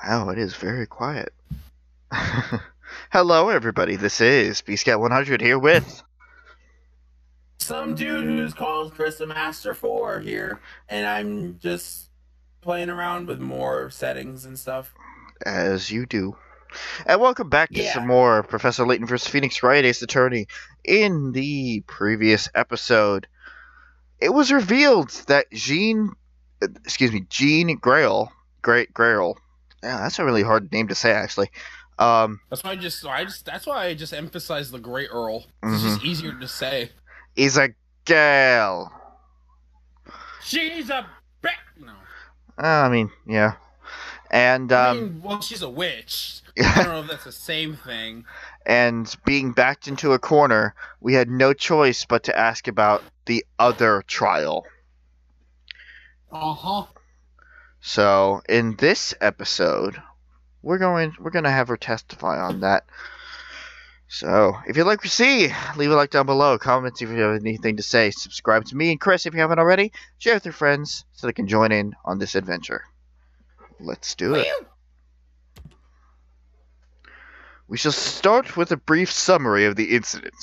Wow, it is very quiet. Hello, everybody. This is BScout 100 here with some dude who's called Chris the Master 4 here, and I'm just playing around with more settings and stuff. As You Do. And welcome back to some Yeah. more Professor Layton vs. Phoenix Wright, Ace Attorney. In the previous episode, it was revealed that Jean Grail, Grail. Yeah, that's a really hard name to say, actually. That's why I just emphasize the Great Earl. It's Mhm. just easier to say. Is a gal. She's a bitch. No. I mean, yeah. And Well, she's a witch. I don't know if that's the same thing. And being backed into a corner, we had no choice but to ask about the other trial. Uh-huh. So, in this episode, we're gonna have her testify on that. So, if you'd like to see, leave a like down below, comment if you have anything to say, subscribe to me and Chris if you haven't already, share with your friends so they can join in on this adventure. Let's do it. We shall start with a brief summary of the incident.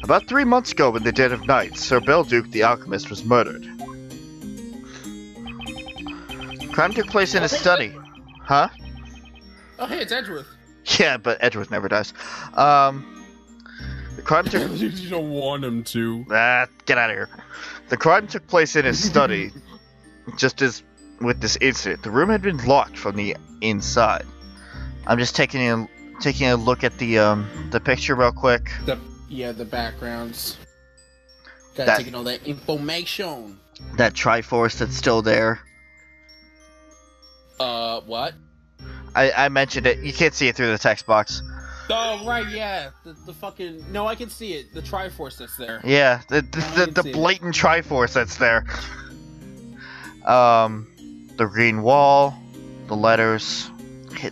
About 3 months ago, in the dead of night, Sir Belduke the Alchemist was murdered. Crime took place in his study. Huh? Oh, hey, it's Edgeworth. Yeah, but Edgeworth never dies. The crime took... You don't want him to. Get out of here. The crime took place in his study. Just as with this incident, the room had been locked from the inside. I'm just taking a look at the picture real quick. The backgrounds. Gotta take all that information. That Triforce that's still there. What? I mentioned it. You can't see it through the text box. Oh, right, yeah. The fucking... No, I can see it. The Triforce that's there. Yeah, the blatant Triforce that's there. The green wall, the letters,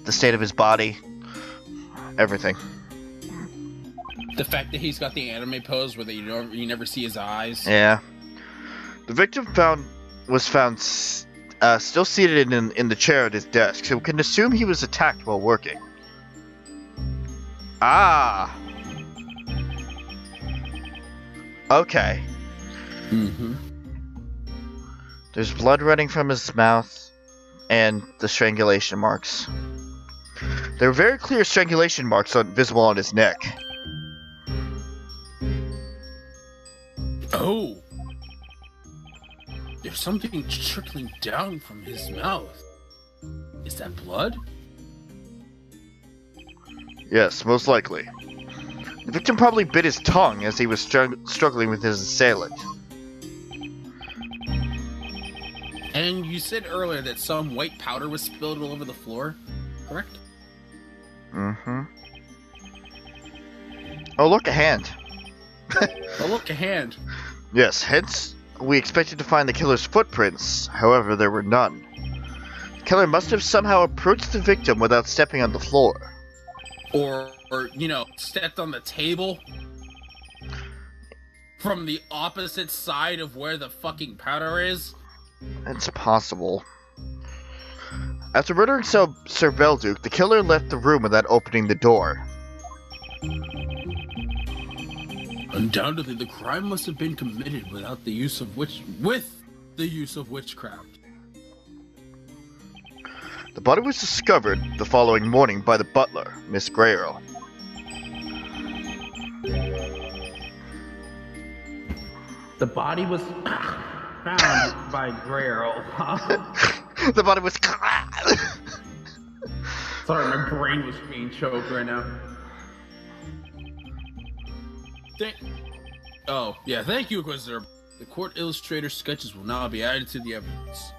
the state of his body, everything. The fact that he's got the anime pose where you never see his eyes. Yeah. The victim was found still seated in the chair at his desk, so we can assume he was attacked while working. Ah. Okay. Mm-hmm. There's blood running from his mouth and the strangulation marks. There were very clear strangulation marks visible on his neck. Oh. There's something trickling down from his mouth. Is that blood? Yes, most likely. The victim probably bit his tongue as he was struggling with his assailant. And you said earlier that some white powder was spilled all over the floor, correct? Mm-hmm. Oh, look, a hand. Oh, look, a hand. Yes, hence we expected to find the killer's footprints. However, there were none. The killer must have somehow approached the victim without stepping on the floor. Or stepped on the table from the opposite side of where the fucking powder is. It's possible. After murdering Sir Belduke, the killer left the room without opening the door. Undoubtedly, the crime must have been committed with the use of witchcraft. The body was discovered the following morning by the butler, Miss Grayle. The body was found by Grayle. The body was... Sorry, my brain was being choked right now. Thank you, Inquisitor. The court illustrator sketches will now be added to the evidence.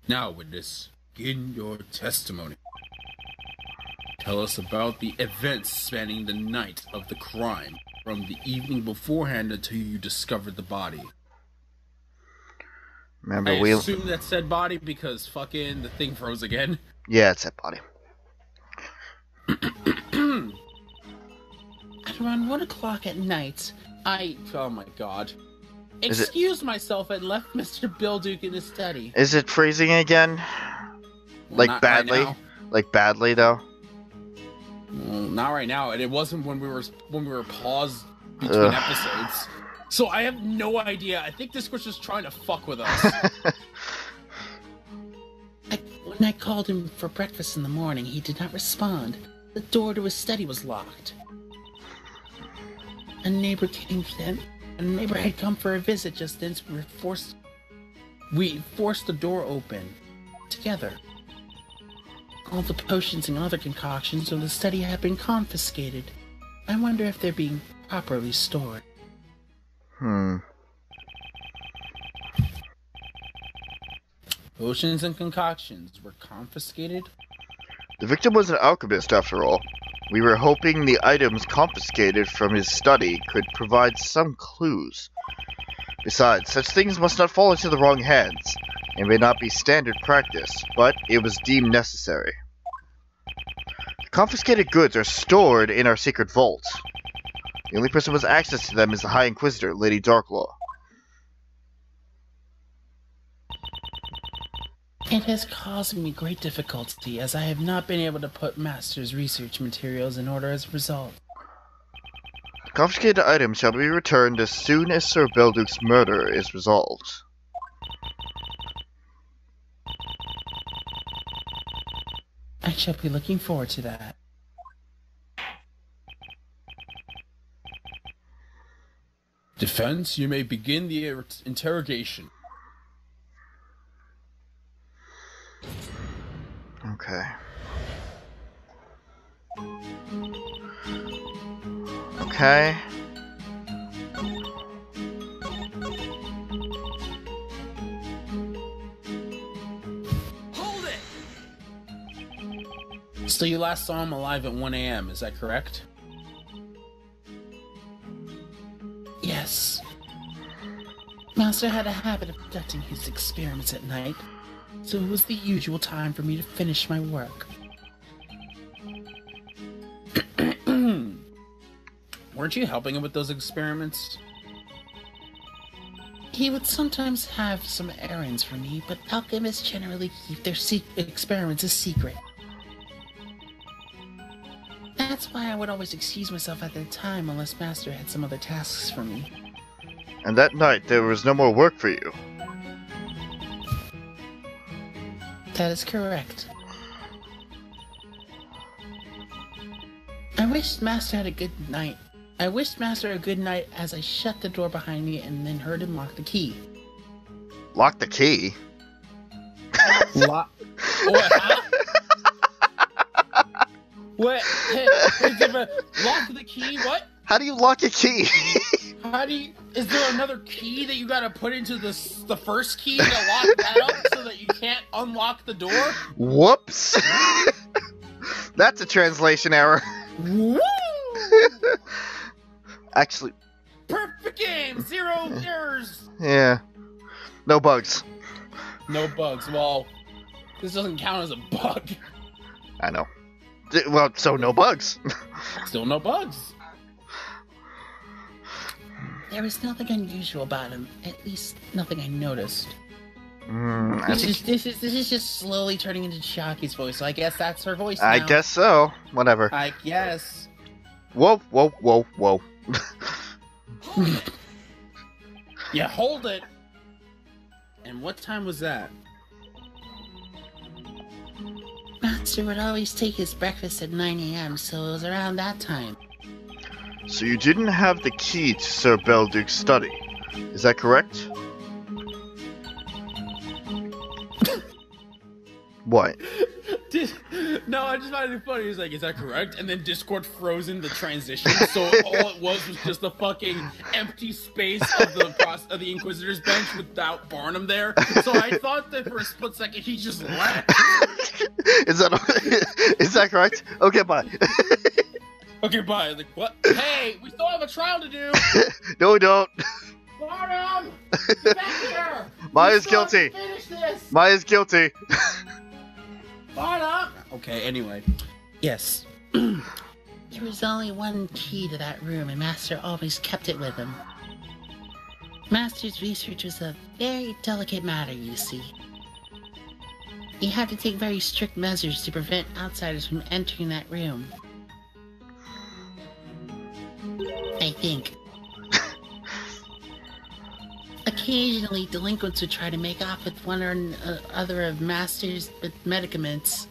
Now, witness, begin your testimony. Tell us about the events spanning the night of the crime, from the evening beforehand until you discovered the body. Remember, I assume that said body because fucking the thing froze again. Yeah, it's that body. At around 1 o'clock at night, oh my god. excused myself and left Mr. Bilduke in his study. Is it freezing again? Well, Like not badly? Right now. Like badly though? Well, not right now, and it wasn't when we were paused between episodes. So I have no idea. I think this was just trying to fuck with us. When I called him for breakfast in the morning, he did not respond. The door to his study was locked. A neighbor had come for a visit just then, so we forced the door open together. All the potions and other concoctions of the study have been confiscated. I wonder if they're being properly stored. Potions and concoctions were confiscated? The victim was an alchemist, after all. We were hoping the items confiscated from his study could provide some clues. Besides, such things must not fall into the wrong hands, and may not be standard practice, but it was deemed necessary. The confiscated goods are stored in our secret vault. The only person with access to them is the High Inquisitor, Lady Darklaw. It has caused me great difficulty, as I have not been able to put Master's research materials in order as a result. The confiscated items shall be returned as soon as Sir Belduke's murder is resolved. I shall be looking forward to that. Defense, you may begin the interrogation. Okay. Okay. Hold it! So you last saw him alive at 1 a.m., is that correct? Yes. Master had a habit of conducting his experiments at night, so it was the usual time for me to finish my work. Weren't you helping him with those experiments? He would sometimes have some errands for me, but alchemists generally keep their experiments a secret. That's why I would always excuse myself at the time unless Master had some other tasks for me. And that night there was no more work for you. That is correct. I wished Master a good night as I shut the door behind me and then heard him lock the key. Lock the key? What? Huh? What? Hey, lock the key? What? How do you lock a key? Is there another key that you gotta put into the first key to lock that up so that you can't unlock the door? Whoops! That's a translation error. Woo! Actually... Perfect game! 0 errors! Yeah. No bugs. No bugs. Well, this doesn't count as a bug. I know. Well, so no bugs. Still no bugs. There was nothing unusual about him. At least, nothing I noticed. This is just slowly turning into Shockey's voice, so I guess that's her voice now. I guess so. Whatever. I guess. Whoa, whoa, whoa, whoa. Yeah, hold it! And what time was that? Master would always take his breakfast at 9 a.m., so it was around that time. So you didn't have the key to Sir Belduke's study. Is that correct? What? No, I just found it funny. He's like, is that correct? And then Discord froze in the transition, so all it was just the fucking empty space of the Inquisitor's bench without Barnum there. So I thought that for a split second he just left. Is that correct? Okay, bye. Okay, bye. Like, what? Hey, we still have a trial to do. No, we don't. Barnum, get back here. Maya's guilty. Finish this. Maya's guilty. Barnum. Okay. Anyway, yes. There was only one key to that room, and Master always kept it with him. Master's research was a very delicate matter, you see. You have to take very strict measures to prevent outsiders from entering that room. I think. Occasionally, delinquents would try to make off with one or other of Master's medicaments.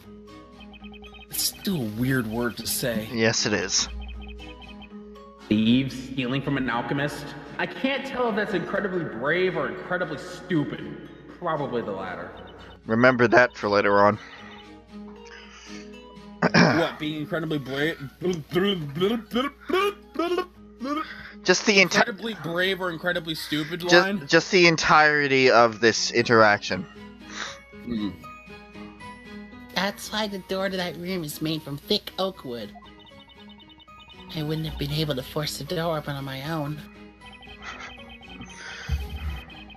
It's still a weird word to say. Yes, it is. Thieves stealing from an alchemist? I can't tell if that's incredibly brave or incredibly stupid. Probably the latter. Remember that for later on. What, being incredibly brave? Just the incredibly brave or incredibly stupid line? Just the entirety of this interaction. That's why the door to that room is made from thick oak wood. I wouldn't have been able to force the door open on my own.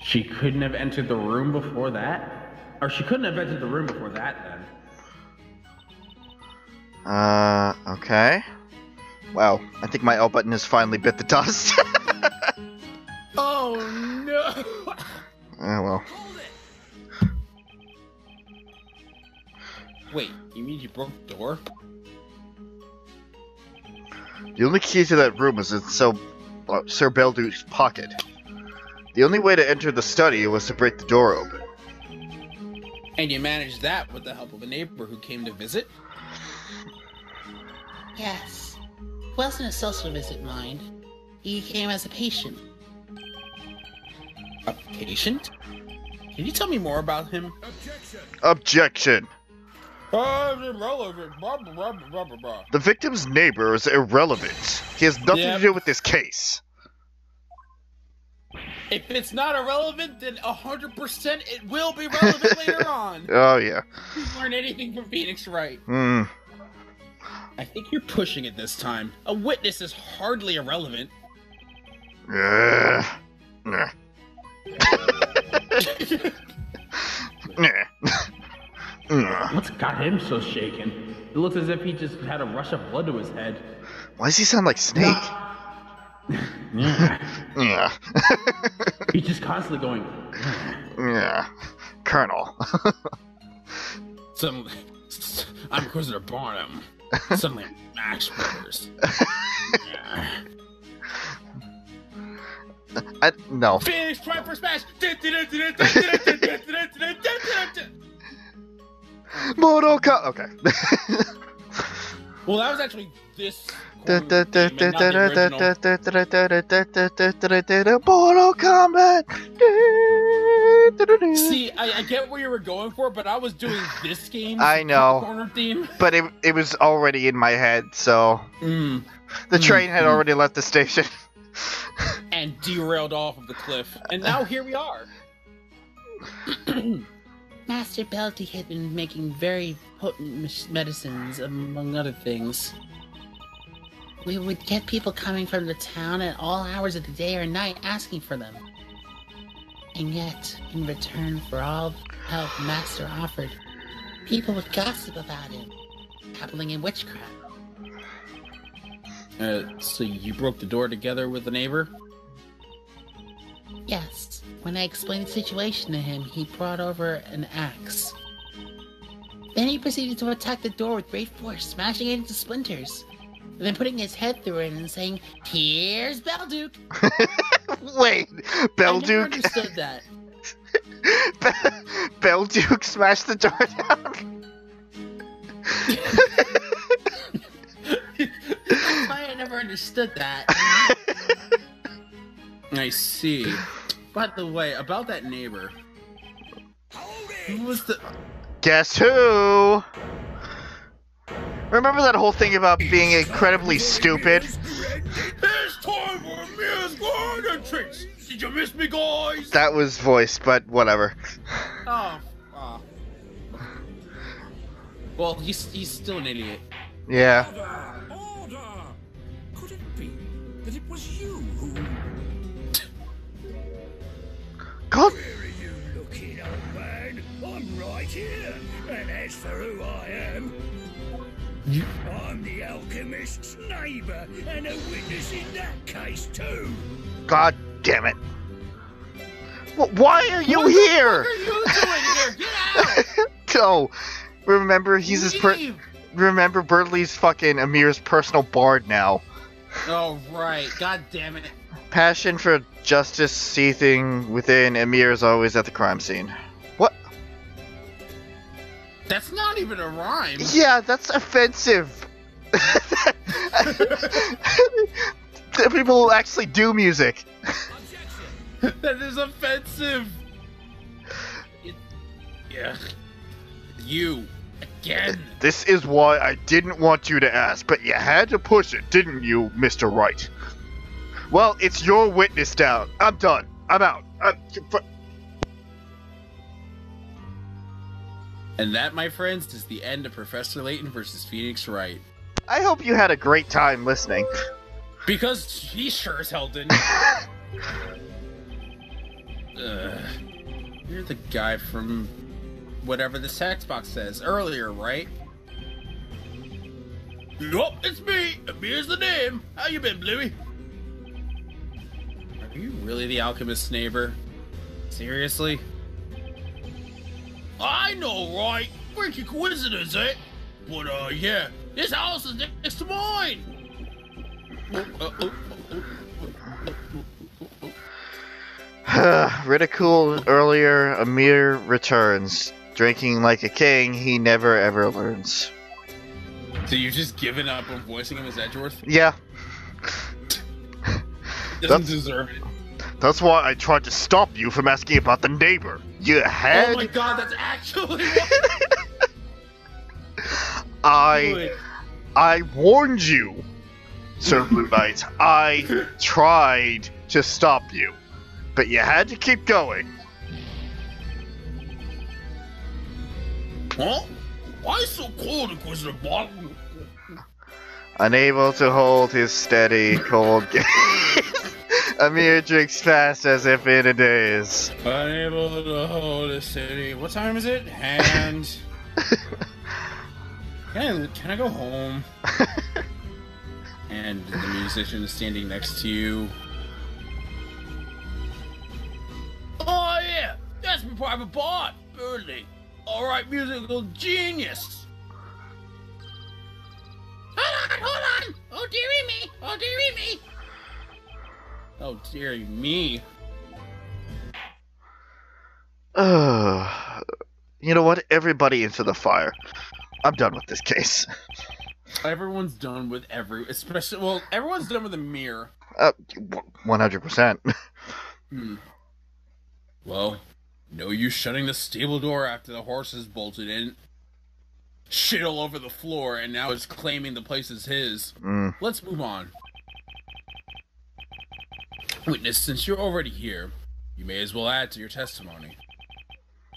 She couldn't have entered the room before that? Or she couldn't have entered the room before that, then. Okay. Wow, I think my L button has finally bit the dust. Oh, no! Oh, well. Wait, you mean you broke the door? The only key to that room was in Sir Belduke's pocket. The only way to enter the study was to break the door open. And you managed that with the help of a neighbor who came to visit? Yes. It wasn't a social visit, mind. He came as a patient. A patient? Can you tell me more about him? Objection! Irrelevant. The victim's neighbor is irrelevant. He has nothing to do with this case. If it's not irrelevant, then 100% it will be relevant later on. Oh, yeah. You learn anything from Phoenix Wright. I think you're pushing it this time. A witness is hardly irrelevant. Nah. What's got him so shaken? It looks as if he just had a rush of blood to his head. Why does he sound like Snake? Yeah. He's just constantly going. Yeah. Colonel. Suddenly, I'm Inquisitor Barnum. Suddenly, I'm Max Brothers. No. Finish, try for smash! Mortal Kombat. Okay. Well, that was actually this. Mortal Kombat. See, I get where you were going for, but I was doing this game. I know. Corner theme. But it was already in my head, so the train had already left the station. And derailed off of the cliff. And now here we are. Master Belty had been making very potent medicines, among other things. We would get people coming from the town at all hours of the day or night asking for them. And yet, in return for all the help Master offered, people would gossip about him, dabbling in witchcraft. So you broke the door together with the neighbor? Yes. When I explained the situation to him, he brought over an axe. Then he proceeded to attack the door with great force, smashing it into splinters. And then putting his head through it and saying, "Here's Belduke." Wait, Belduke? I never understood that. Belduke smashed the door down? That's why I never understood that. I see. By the way, about that neighbor. Who was the... Guess who? Remember that whole thing about being incredibly stupid? It's time for a Miss and tricks. Did you miss me, guys? That was voiced, but whatever. Oh. Well, he's still an idiot. Yeah. Order! Could it be that it was you who... God. Where are you looking, old man? I'm right here. And as for who I am... I'm the alchemist's neighbour, and a witness in that case too. God damn it. Why are you here? What are you doing here? Get out! No. Remember, Leave! Remember, Birdley's fucking Amir's personal bard now. Oh, right. God damn it. Passion for justice seething within Amir is always at the crime scene. What? That's not even a rhyme. Yeah, that's offensive. People who actually do music. That is offensive. Yeah. You. Again. This is why I didn't want you to ask, but you had to push it, didn't you, Mr. Wright? Well, it's your witness down. I'm done. I'm out. And that, my friends, is the end of Professor Layton versus Phoenix Wright. I hope you had a great time listening. Because he sure as hell didn't. You're the guy from whatever the text box says earlier, right? Yup, it's me. Amir's the name. How you been, Bluey? Are you really the alchemist's neighbor? Seriously? I know, right? Freaky coincidence, eh? But, yeah, this house is next to mine! Ridiculed earlier, Amir returns. Drinking like a king, he never ever learns. So you've just given up on voicing him as Edgeworth? Yeah. Doesn't deserve it. That's why I tried to stop you from asking about the neighbor. You had... Oh my god, that's actually... I warned you, Sir Blue Knight. I tried to stop you. But you had to keep going. Huh? Why so cold, Inquisitor Bob? Unable to hold his steady, cold gaze, Amir drinks fast as if in a daze. Unable to hold his steady... What time is it? And... Can I go home? And the musician is standing next to you. Oh yeah, that's my private part, Birdley. Alright, musical genius. Hold on! Oh dearie me! Oh dearie me! Oh dearie me. You know what? Everybody into the fire. I'm done with this case. Everyone's done with everyone's done with a mirror. 100%. Well, no use shutting the stable door after the horses bolted in. Shit all over the floor, and now it's claiming the place is his. Let's move on. Witness, since you're already here, you may as well add to your testimony.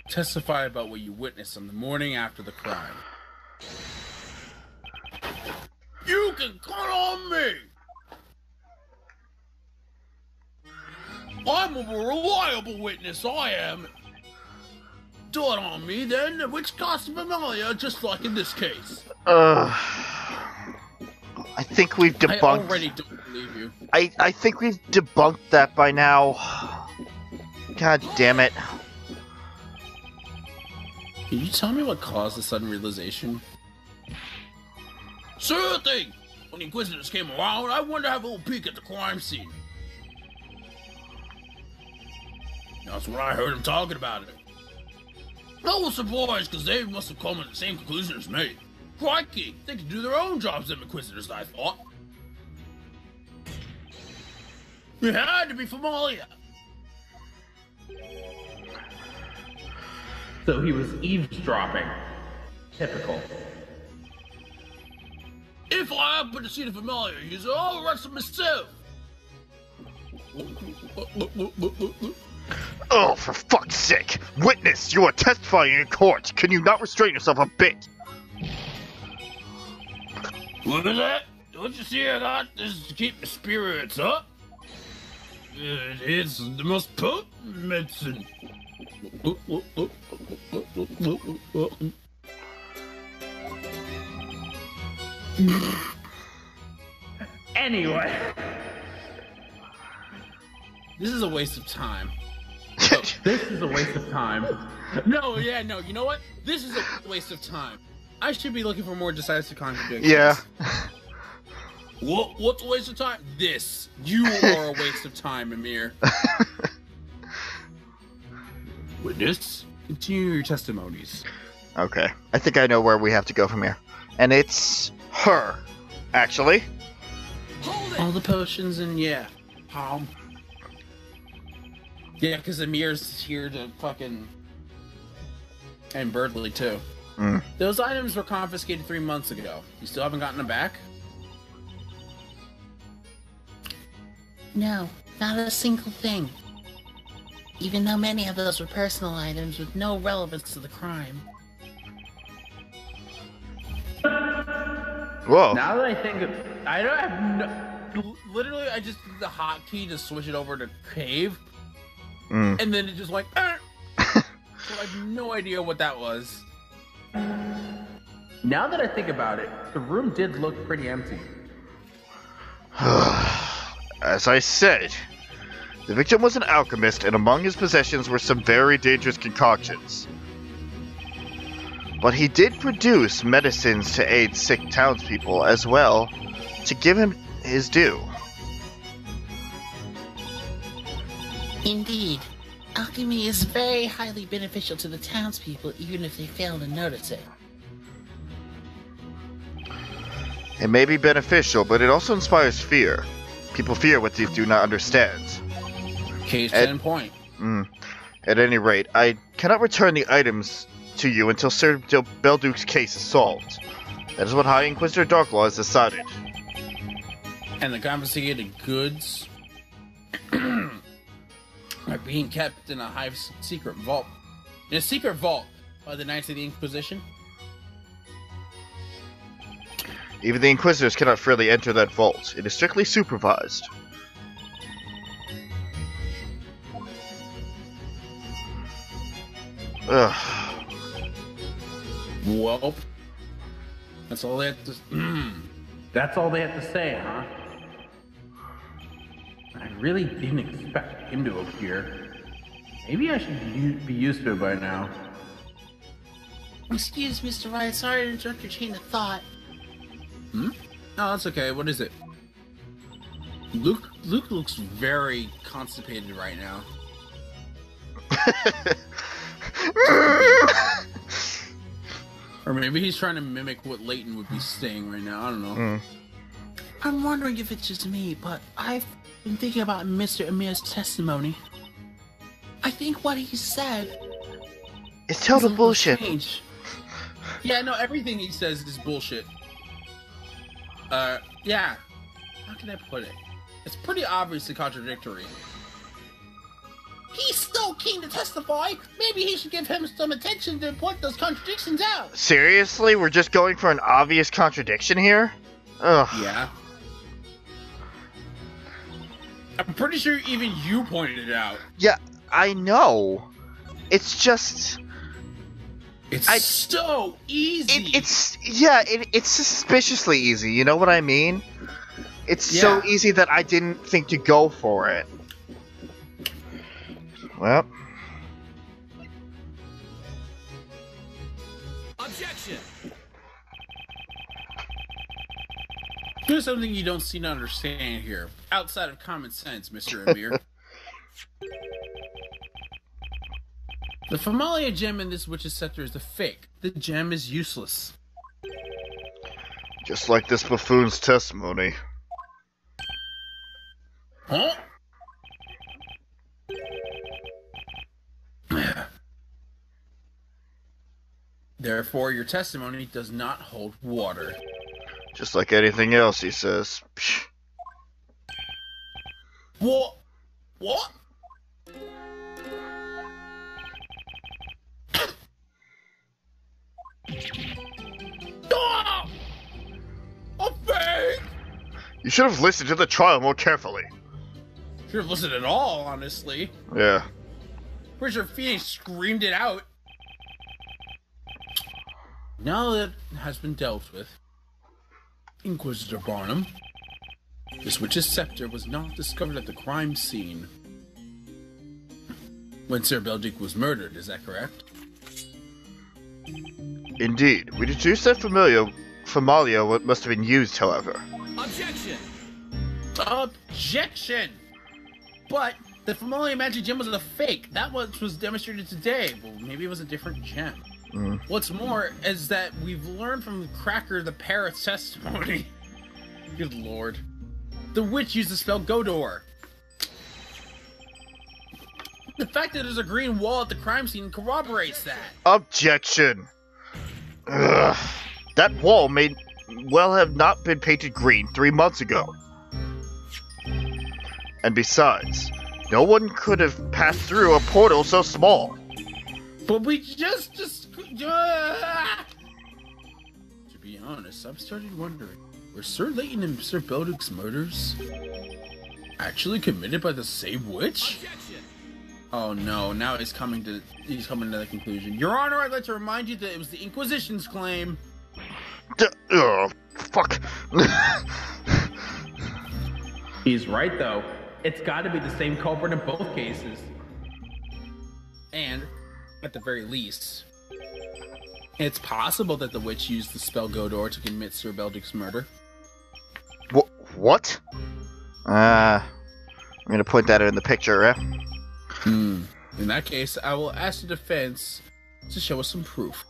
Testify about what you witnessed on the morning after the crime. You can count on me! I'm a reliable witness, I am. Do it on me, then, which costs familiar, just like in this case. I think we've debunked... I already don't believe you. I think we've debunked that by now. God damn it. Can you tell me what caused the sudden realization? Sure thing! When the Inquisitors came around, I wanted to have a little peek at the crime scene. That's when I heard him talking about it. I was surprised, because they must have come to the same conclusion as me. Crikey, they could do their own jobs, them Inquisitors, I thought. We had to be familiar. So he was eavesdropping. Typical. If I happen to see the familiar, I'll arrest him myself. Oh, for fuck's sake! Witness, you are testifying in court. Can you not restrain yourself a bit? Look at that! Don't you see I got this to keep the spirits up? It's the most potent medicine. Anyway. This is a waste of time. This is a waste of time. No, you know what? This is a waste of time. I should be looking for more decisive contradictions. Yeah. What's a waste of time? This. You are a waste of time, Amir. Witness, continue your testimonies. Okay. I think I know where we have to go from here. And it's her, actually. All the potions and yeah. Yeah, because Amir's here to fucking... And Birdley, too. Mm. Those items were confiscated 3 months ago. You still haven't gotten them back? No, not a single thing. Even though many of those were personal items with no relevance to the crime. Whoa. Now that I think of... I don't have no... Literally, I just did the hotkey to switch it over to cave. Mm. And then it just like... So I have no idea what that was. Now that I think about it, the room did look pretty empty. As I said, the victim was an alchemist, and among his possessions were some very dangerous concoctions. But he did produce medicines to aid sick townspeople as well, to give him his due. Indeed. Alchemy is very highly beneficial to the townspeople, even if they fail to notice it. It may be beneficial, but it also inspires fear. People fear what they do not understand. Case 10 point. At any rate, I cannot return the items to you until Sir Belduke's case is solved. That is what High Inquisitor Darklaw has decided. And the confiscated goods are being kept in a high secret vault. In a secret vault by the Knights of the Inquisition. Even the Inquisitors cannot freely enter that vault. It is strictly supervised. Ugh. Well, that's all they have to... That's all they have to say, huh? I really didn't expect him to appear. Maybe I should be used to it by now. Excuse Mr. Wright, sorry to interrupt your chain of thought. No, that's okay. What is it? Luke looks very constipated right now. Or maybe he's trying to mimic what Layton would be saying right now. I don't know. I'm wondering if it's just me, but I've been thinking about Mr. Amir's testimony. I think what he said... It's total bullshit. Strange. Yeah, no, everything he says is bullshit. Yeah. How can I put it? It's pretty obviously contradictory. He's so keen to testify, maybe he should give him some attention to point those contradictions out. Seriously? We're just going for an obvious contradiction here? Ugh. Yeah. I'm pretty sure even you pointed it out. Yeah, I know. It's just... It's so easy. It's suspiciously easy, you know what I mean? It's so easy that I didn't think to go for it. Well. Objection! There's something you don't seem to understand here, outside of common sense, Mr. Amir. The Familia gem in this witch's scepter is a fake. The gem is useless. Just like this buffoon's testimony. Huh? Therefore, your testimony does not hold water. Just like anything else, he says. Psh. What? What? Ah! A fake! You should have listened to the trial more carefully. Should have listened at all, honestly. Yeah. Pretty sure Phoenix screamed it out. Now that has been dealt with, Inquisitor Barnum, this witch's scepter was not discovered at the crime scene. when Sir Belgic was murdered, is that correct? Indeed. We deduced that Formalia must have been used, however. Objection! Objection! But the Familiar Magic Gem was a fake. That was demonstrated today. Well, maybe it was a different gem. What's more is that we've learned from Cracker the Parrot's testimony. Good lord. The witch used the spell Godor. The fact that there's a green wall at the crime scene corroborates that. Objection! Ugh. That wall may well have not been painted green 3 months ago. And besides, no one could have passed through a portal so small. But we just... To be honest, I've started wondering, were Sir Layton and Sir Beldic's murders actually committed by the same witch? Objection! Oh no, now he's coming to the conclusion. Your Honor, I'd like to remind you that it was the Inquisition's claim. Fuck. He's right though. It's gotta be the same culprit in both cases. And, at the very least, it's possible that the witch used the spell Godor to commit Sir Beldic's murder. What? I'm gonna put that in the picture, eh? In that case, I will ask the defense to show us some proof.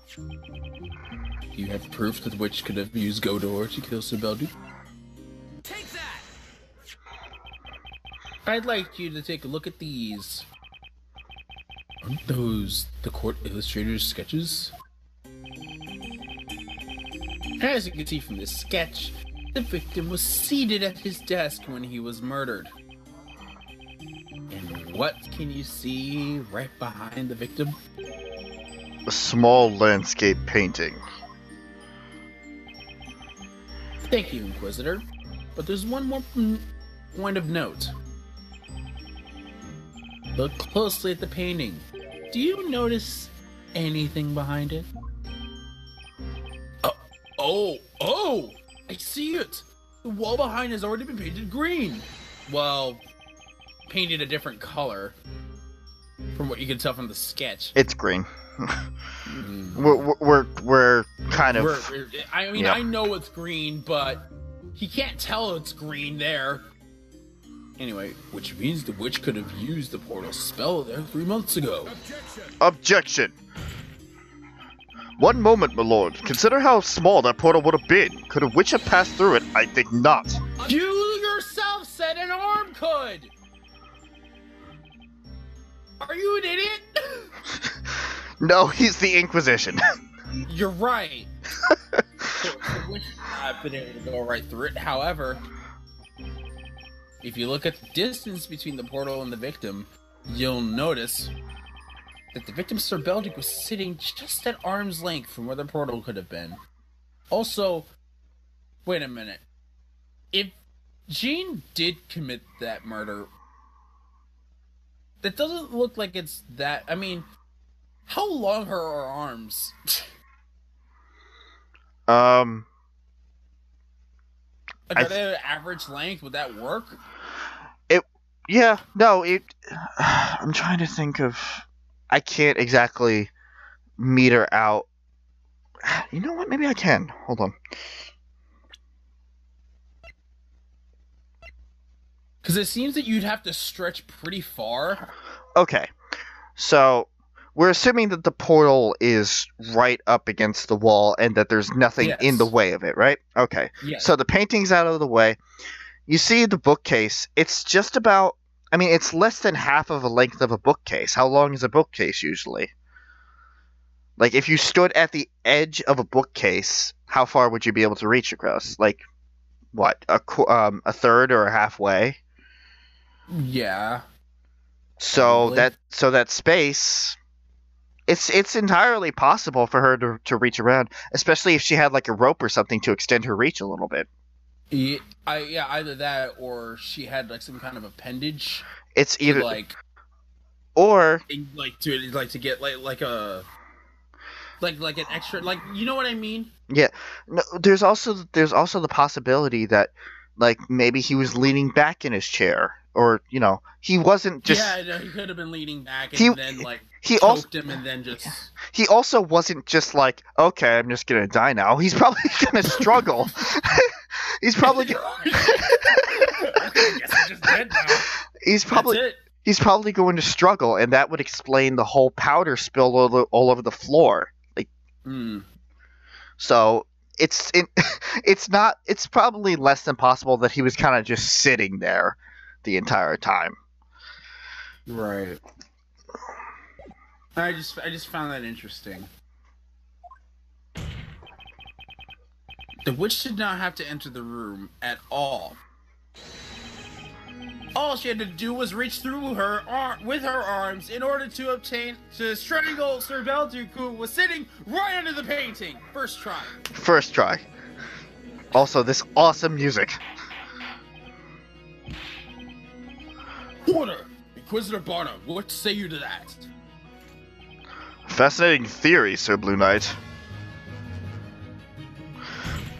You have proof that the witch could have used Godor to kill Sir Beldic? Take that! I'd like you to take a look at these. Aren't those the court illustrator's sketches? As you can see from this sketch, the victim was seated at his desk when he was murdered. And what can you see right behind the victim? A small landscape painting. Thank you, Inquisitor. But there's one more point of note. Look closely at the painting. Do you notice anything behind it? Oh! I see it! The wall behind has already been painted green! Well, painted a different color. From what you can tell from the sketch. It's green. We're kind of... I know it's green, but he can't tell it's green there. Anyway, which means the witch could have used the portal spell there 3 months ago. Objection! One moment, my lord. Consider how small that portal would have been. Could a witch have passed through it? I think not. You yourself said an arm could! Are you an idiot? No, he's the Inquisition. You're right. The witch has not been able to go right through it. However, if you look at the distance between the portal and the victim, you'll notice that the victim, Sir Belgic, was sitting just at arm's length from where the portal could have been. Also, wait a minute. If Jean did commit that murder, that doesn't look like it's that... I mean, how long are her arms? Like, are they average length? Would that work? I'm trying to think of... I can't exactly meter out... You know what? Maybe I can. Hold on. Because it seems that you'd have to stretch pretty far. Okay. So, we're assuming that the portal is right up against the wall and that there's nothing in the way of it, right? Okay. Yes. So the painting's out of the way. You see the bookcase. It's just about... I mean, it's less than half of the length of a bookcase. How long is a bookcase usually? Like, if you stood at the edge of a bookcase, how far would you be able to reach across? Like, what? A third or a halfway? Yeah. So probably. that space, it's entirely possible for her to reach around, especially if she had like a rope or something to extend her reach a little bit. Yeah, either that or she had like some kind of appendage. It's either like, or to get like an extra, like, you know what I mean? Yeah. No, there's also the possibility that like maybe he was leaning back in his chair or he wasn't just. Yeah, no, he could have been leaning back and He- then he choked also him and then just. he also wasn't just like, okay, I'm just gonna die now. He's probably gonna struggle. He's probably. Okay, I guess I'm just dead now. He's probably. That's it. He's probably going to struggle, and that would explain the whole powder spill all over the floor. So it's probably less than possible that he was kind of just sitting there the entire time. Right. I just found that interesting. The witch did not have to enter the room at all. All she had to do was reach through her with her arms in order to strangle Sir Belduke, who was sitting right under the painting. First try. First try. Also, this awesome music. Order! Inquisitor Barnum, what say you to that? Fascinating theory, Sir Blue Knight.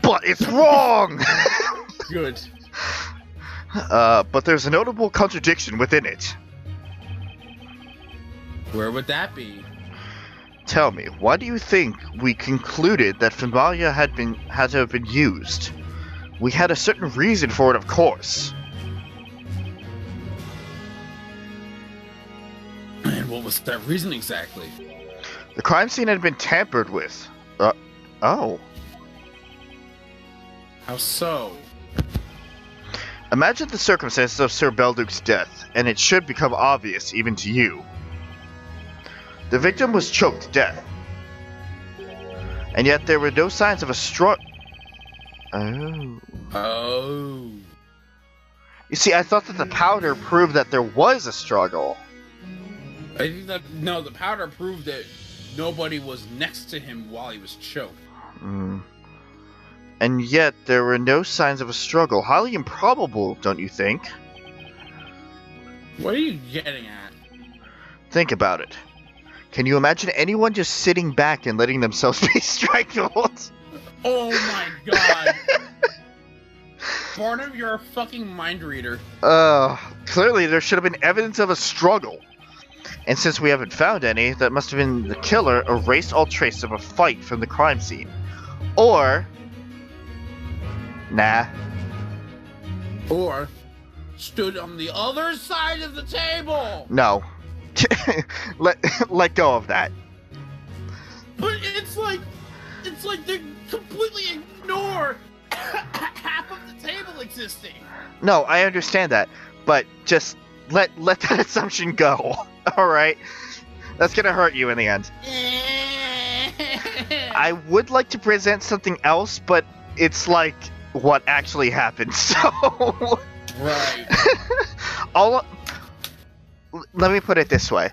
But it's wrong! Good. But there's a notable contradiction within it. Where would that be? Tell me, why do you think we concluded that Familia had to have been used? We had a certain reason for it, of course. And what was that reason exactly? The crime scene had been tampered with. Oh. How so? Imagine the circumstances of Sir Belduke's death, and it should become obvious even to you. The victim was choked to death. And yet there were no signs of a struggle. Oh. You see, I thought that the powder proved that there was a struggle. I think that, no, the powder proved that nobody was next to him while he was choked. And yet there were no signs of a struggle. Highly improbable, don't you think? What are you getting at? Think about it. Can you imagine anyone just sitting back and letting themselves be strangled? Oh my god. Barnum, you're a fucking mind reader. Clearly there should have been evidence of a struggle. And since we haven't found any, that must have been the killer erased all trace of a fight from the crime scene. Or... Nah. Or stood on the other side of the table. No. let go of that. But it's like they completely ignore half of the table existing. No, I understand that, but just let that assumption go. All right, that's gonna hurt you in the end. I would like to present something else, but it's like what actually happened. So, right. Let me put it this way.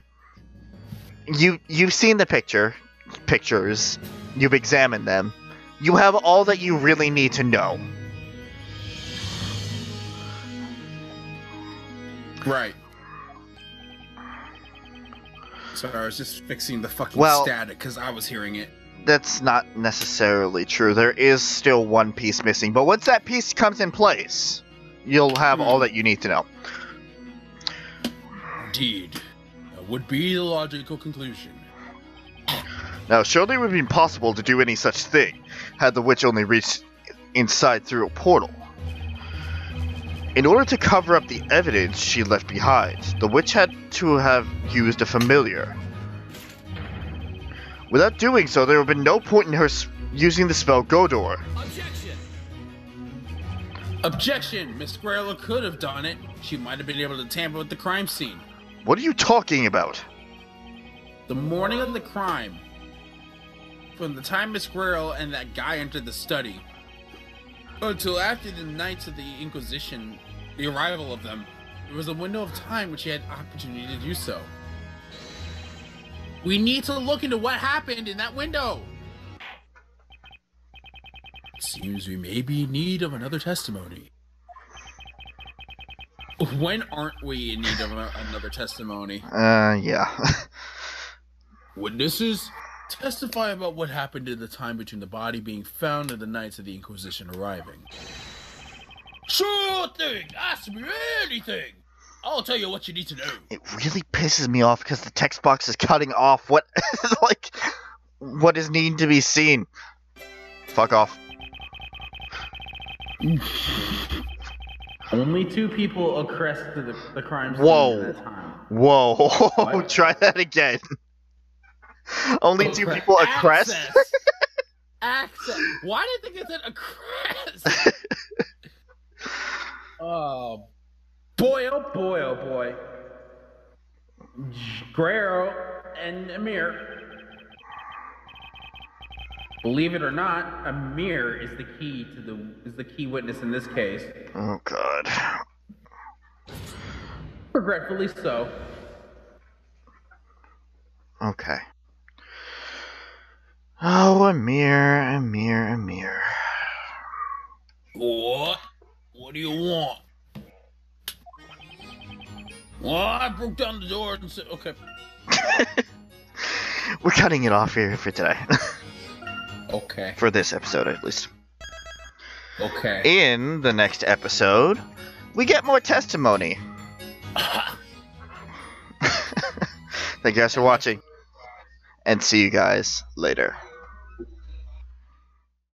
You've seen the pictures. You've examined them. You have all that you really need to know. Right. Sorry, I was just fixing the fucking static because I was hearing it. That's not necessarily true. There is still one piece missing, but once that piece comes in place, you'll have all that you need to know. Indeed. That would be the logical conclusion. Now, surely it would be impossible to do any such thing, had the witch only reached inside through a portal. In order to cover up the evidence she left behind, the witch had to have used a familiar. Without doing so, there would have been no point in her using the spell Godor. Objection! Objection! Miss Squirrel could have done it. She might have been able to tamper with the crime scene. What are you talking about? The morning of the crime, from the time Miss Squirrel and that guy entered the study, until after the Knights of the Inquisition, the arrival of them, there was a window of time which she had opportunity to do so. We need to look into what happened in that window. It seems we may be in need of another testimony. When aren't we in need of another testimony? Yeah. Witnesses, testify about what happened in the time between the body being found and the Knights of the Inquisition arriving. Sure thing! Ask me anything! I'll tell you what you need to know. It really pisses me off because the text box is cutting off what, like, what is needing to be seen. Fuck off. Only 2 people accessed the crime scene Whoa. at that time. Whoa. What? Try that again. Only 2 people access? Access. Why did they get that access? Oh boy, oh boy, oh boy. Guerrero and Amir. Believe it or not, Amir is the key witness in this case. Oh god. Regretfully so. Okay. Oh, Amir. What? What do you want? Well, I broke down the door and said, okay. We're cutting it off here for today. Okay. For this episode, at least. Okay. In the next episode, we get more testimony. Thank you guys for watching, and see you guys later.